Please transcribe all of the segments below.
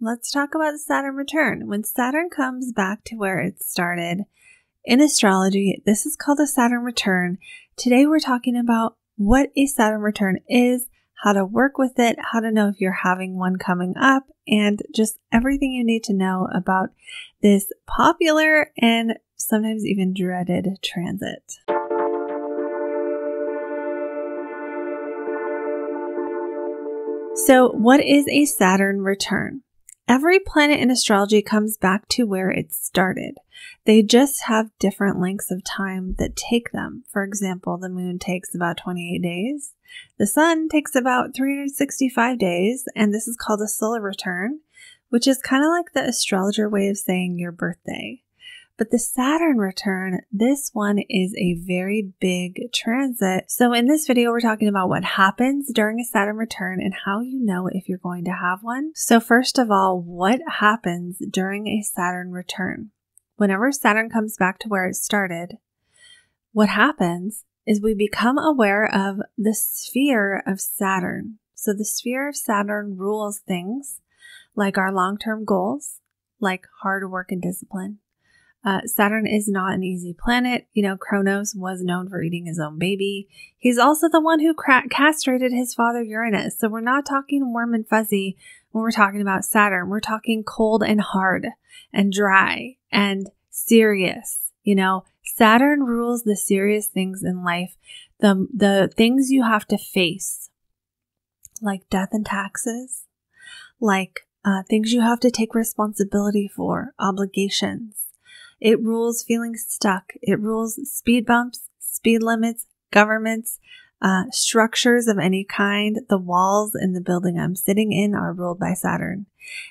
let's talk about the Saturn return. When Saturn comes back to where it started, in astrology, this is called a Saturn return. Today we're talking about what a Saturn return is, how to work with it, how to know if you're having one coming up, and just everything you need to know about this popular and sometimes even dreaded transit. So, what is a Saturn return? Every planet in astrology comes back to where it started. They just have different lengths of time that take them. For example, the moon takes about 28 days. The sun takes about 365 days, and this is called a solar return, which is kind of like the astrologer way of saying your birthday. But the Saturn return, this one is a very big transit. So in this video, we're talking about what happens during a Saturn return and how you know if you're going to have one. So first of all, what happens during a Saturn return? Whenever Saturn comes back to where it started, what happens is we become aware of the sphere of Saturn. So the sphere of Saturn rules things like our long-term goals, like hard work and discipline. Saturn is not an easy planet. Kronos was known for eating his own baby. He's also the one who castrated his father Uranus. So we're not talking warm and fuzzy when we're talking about Saturn. We're talking cold and hard and dry and serious. Saturn rules the serious things in life, the things you have to face, like death and taxes, like things you have to take responsibility for, obligations. It rules feeling stuck. It rules speed bumps, speed limits, governments, structures of any kind. The walls in the building I'm sitting in are ruled by Saturn.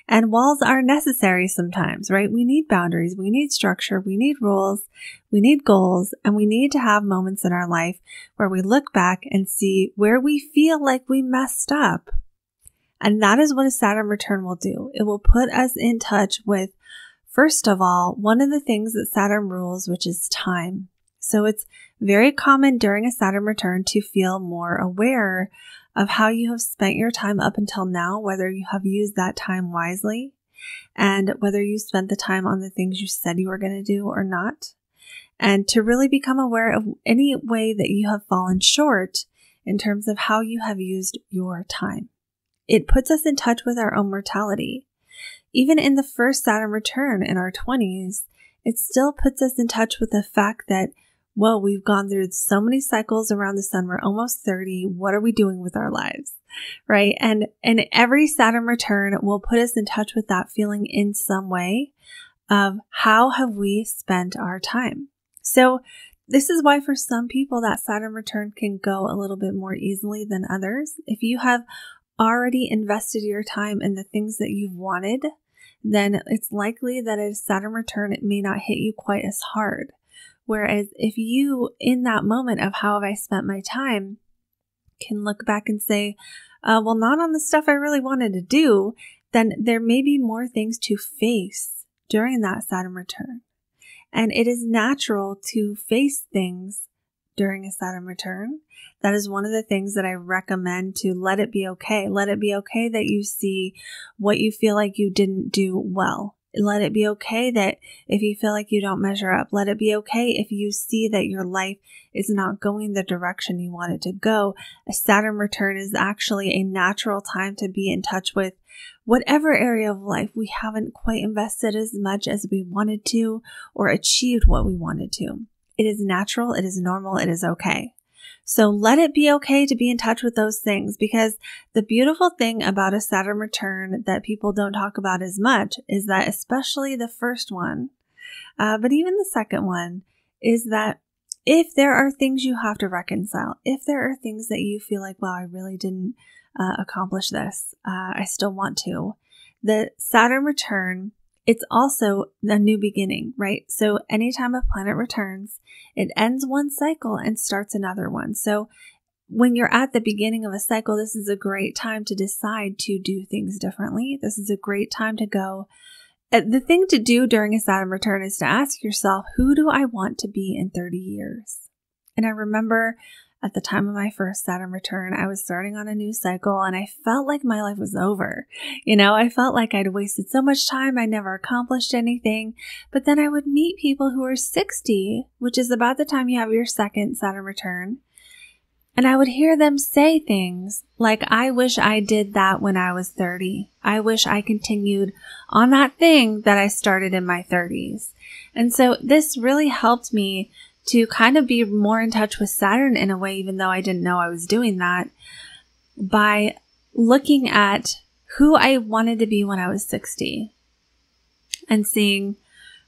And walls are necessary sometimes, right? We need boundaries. We need structure. We need rules. We need goals. And we need to have moments in our life where we look back and see where we feel like we messed up. And that is what a Saturn return will do. It will put us in touch with, first of all, one of the things that Saturn rules, which is time. So it's very common during a Saturn return to feel more aware of how you have spent your time up until now, whether you have used that time wisely, and whether you spent the time on the things you said you were going to do or not, and to really become aware of any way that you have fallen short in terms of how you have used your time. It puts us in touch with our own mortality. Even in the first Saturn return in our 20s, it still puts us in touch with the fact that, well, we've gone through so many cycles around the sun. We're almost 30. What are we doing with our lives? Right? And every Saturn return will put us in touch with that feeling in some way of how have we spent our time? So this is why for some people that Saturn return can go a little bit more easily than others. If you have already invested your time in the things that you've wanted, then it's likely that at a Saturn return, it may not hit you quite as hard. Whereas if you, in that moment of how have I spent my time, can look back and say, well, not on the stuff I really wanted to do, then there may be more things to face during that Saturn return. And it is natural to face things during a Saturn return. That is one of the things that I recommend, to let it be okay. Let it be okay that you see what you feel like you didn't do well. Let it be okay that if you feel like you don't measure up. Let it be okay if you see that your life is not going the direction you want it to go. A Saturn return is actually a natural time to be in touch with whatever area of life we haven't quite invested as much as we wanted to or achieved what we wanted to. It is natural, it is normal, it is okay. So let it be okay to be in touch with those things, because the beautiful thing about a Saturn return that people don't talk about as much is that, especially the first one, but even the second one, is that if there are things you have to reconcile, if there are things that you feel like, wow, I really didn't accomplish this, I still want to, the Saturn return, it's also a new beginning, right? So anytime a planet returns, it ends one cycle and starts another one. So when you're at the beginning of a cycle, this is a great time to decide to do things differently. This is a great time to go. The thing to do during a Saturn return is to ask yourself, who do I want to be in 30 years? And I remember at the time of my first Saturn return, I was starting on a new cycle and I felt like my life was over. I felt like I'd wasted so much time. I never accomplished anything. But then I would meet people who were 60, which is about the time you have your second Saturn return. And I would hear them say things like, I wish I did that when I was 30. I wish I continued on that thing that I started in my 30s. And so this really helped me to kind of be more in touch with Saturn in a way, even though I didn't know I was doing that, by looking at who I wanted to be when I was 60 and seeing,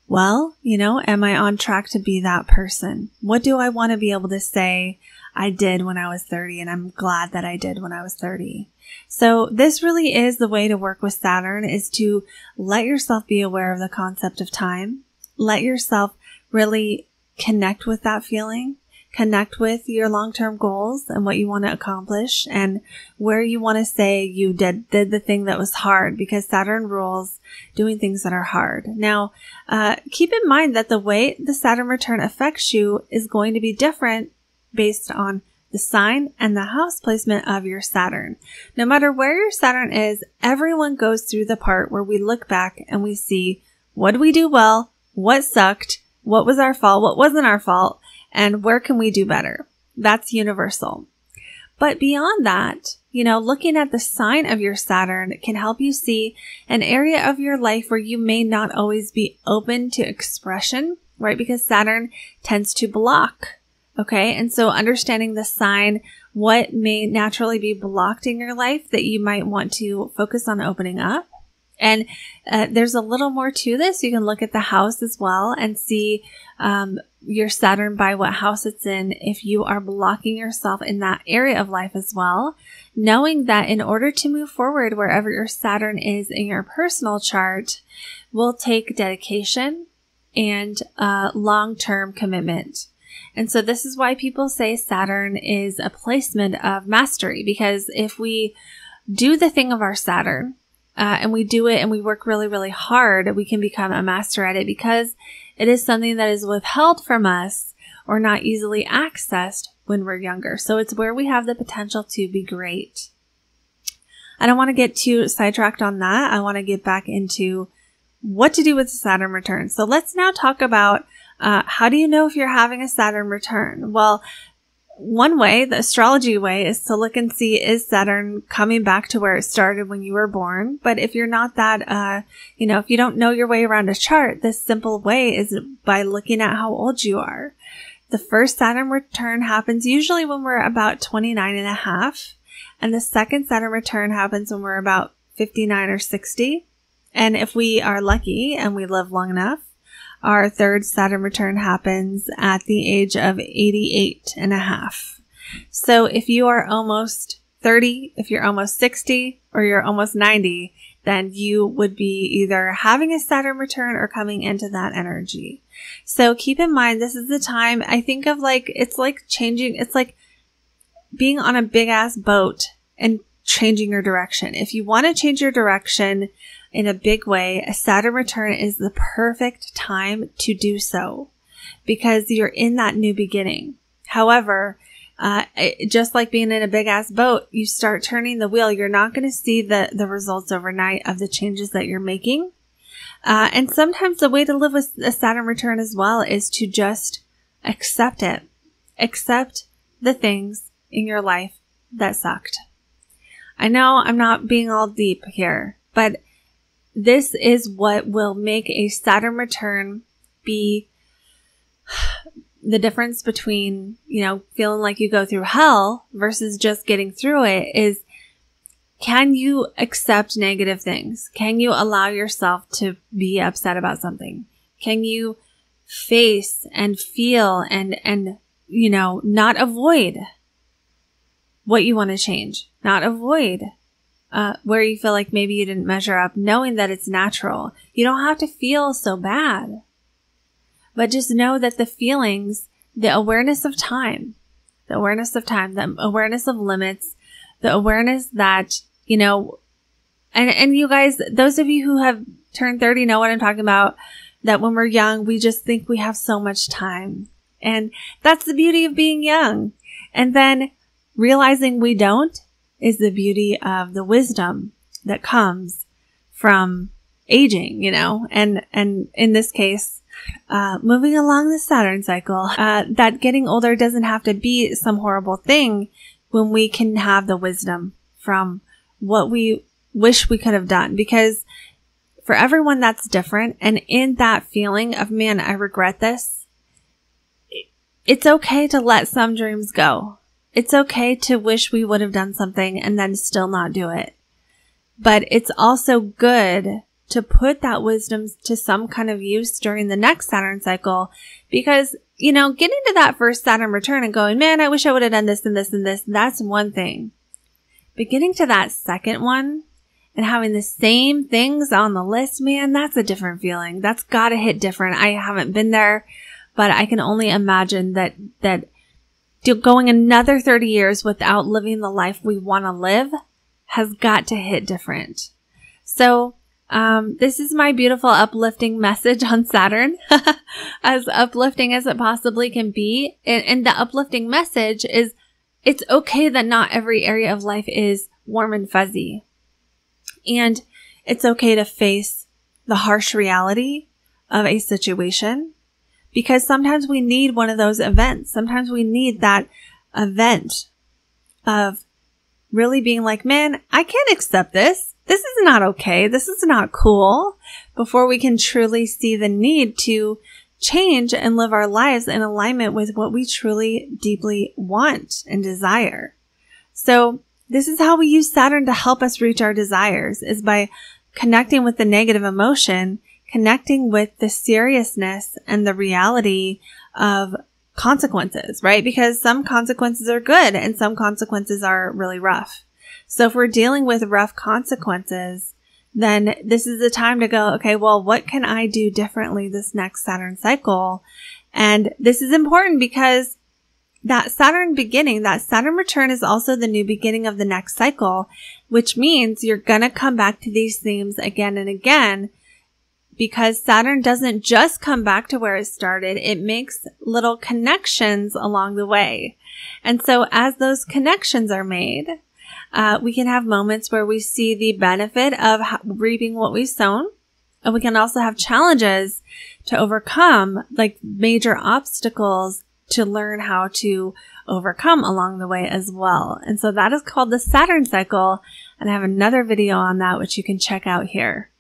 well, am I on track to be that person? What do I want to be able to say I did when I was 30, and I'm glad that I did when I was 30. So this really is the way to work with Saturn, is to let yourself be aware of the concept of time. Let yourself really connect with that feeling, connect with your long-term goals and what you want to accomplish and where you want to say you did the thing that was hard, because Saturn rules doing things that are hard. Now, keep in mind that the way the Saturn return affects you is going to be different based on the sign and the house placement of your Saturn. No matter where your Saturn is, everyone goes through the part where we look back and we see, what did we do well? What sucked? What was our fault? What wasn't our fault? And where can we do better? That's universal. But beyond that, looking at the sign of your Saturn can help you see an area of your life where you may not always be open to expression, right? Because Saturn tends to block. Okay. And so understanding the sign, what may naturally be blocked in your life that you might want to focus on opening up. And there's a little more to this. You can look at the house as well and see your Saturn by what house it's in if you are blocking yourself in that area of life as well. Knowing that in order to move forward wherever your Saturn is in your personal chart will take dedication and long-term commitment. And so this is why people say Saturn is a placement of mastery, because if we do the thing of our Saturn, and we do it and we work really, really hard, we can become a master at it, because it is something that is withheld from us or not easily accessed when we're younger. So it's where we have the potential to be great. I don't want to get too sidetracked on that. I want to get back into what to do with the Saturn return. So let's now talk about how do you know if you're having a Saturn return? Well, one way, the astrology way, is to look and see, is Saturn coming back to where it started when you were born? But if you're not that, if you don't know your way around a chart, this simple way is by looking at how old you are. The first Saturn return happens usually when we're about 29 and a half. And the second Saturn return happens when we're about 59 or 60. And if we are lucky and we live long enough, our third Saturn return happens at the age of 88 and a half. So if you are almost 30, if you're almost 60, or you're almost 90, then you would be either having a Saturn return or coming into that energy. So keep in mind, this is the time, I think of it's like being on a big ass boat and changing your direction. If you want to change your direction in a big way, a Saturn return is the perfect time to do so, because you're in that new beginning. However, just like being in a big ass boat, you start turning the wheel. You're not going to see the results overnight of the changes that you're making. And sometimes the way to live with a Saturn return as well is to just accept it. Accept the things in your life that sucked. I know I'm not being all deep here, but this is what will make a Saturn return be the difference between, feeling like you go through hell versus just getting through it. Is, can you accept negative things? Can you allow yourself to be upset about something? Can you face and feel and not avoid what you want to change? Not avoid where you feel like maybe you didn't measure up, knowing that it's natural. You don't have to feel so bad, but just know that the feelings, the awareness of time, the awareness of limits, the awareness that, and you guys, those of you who have turned 30 know what I'm talking about, that when we're young, we just think we have so much time. And that's the beauty of being young. And then realizing we don't is the beauty of the wisdom that comes from aging, and in this case, moving along the Saturn cycle, that getting older doesn't have to be some horrible thing when we can have the wisdom from what we wish we could have done. Because for everyone that's different, and in that feeling of, man, I regret this, it's okay to let some dreams go. It's okay to wish we would have done something and then still not do it. But it's also good to put that wisdom to some kind of use during the next Saturn cycle, because, getting to that first Saturn return and going, man, I wish I would have done this and this and this, that's one thing. But getting to that second one and having the same things on the list, man, that's a different feeling. That's gotta hit different. I haven't been there, but I can only imagine that going another 30 years without living the life we want to live has got to hit different. So, this is my beautiful uplifting message on Saturn, as uplifting as it possibly can be. And the uplifting message is, it's okay that not every area of life is warm and fuzzy. And it's okay to face the harsh reality of a situation, because sometimes we need one of those events. Sometimes we need that event of really being like, man, I can't accept this. This is not okay. This is not cool, before we can truly see the need to change and live our lives in alignment with what we truly deeply want and desire. So this is how we use Saturn to help us reach our desires, is by connecting with the negative emotion, connecting with the seriousness and the reality of consequences, right? Because some consequences are good and some consequences are really rough. So if we're dealing with rough consequences, then this is the time to go, okay, well, what can I do differently this next Saturn cycle? And this is important because that Saturn beginning, that Saturn return, is also the new beginning of the next cycle, which means you're going to come back to these themes again and again, because Saturn doesn't just come back to where it started. It makes little connections along the way. And so as those connections are made, we can have moments where we see the benefit of reaping what we've sown. And we can also have challenges to overcome, like major obstacles to learn how to overcome along the way as well. And so that is called the Saturn cycle. And I have another video on that, which you can check out here.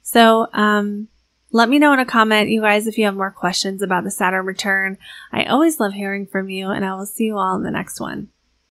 So, let me know in a comment, you guys, if you have more questions about the Saturn return. I always love hearing from you, and I will see you all in the next one.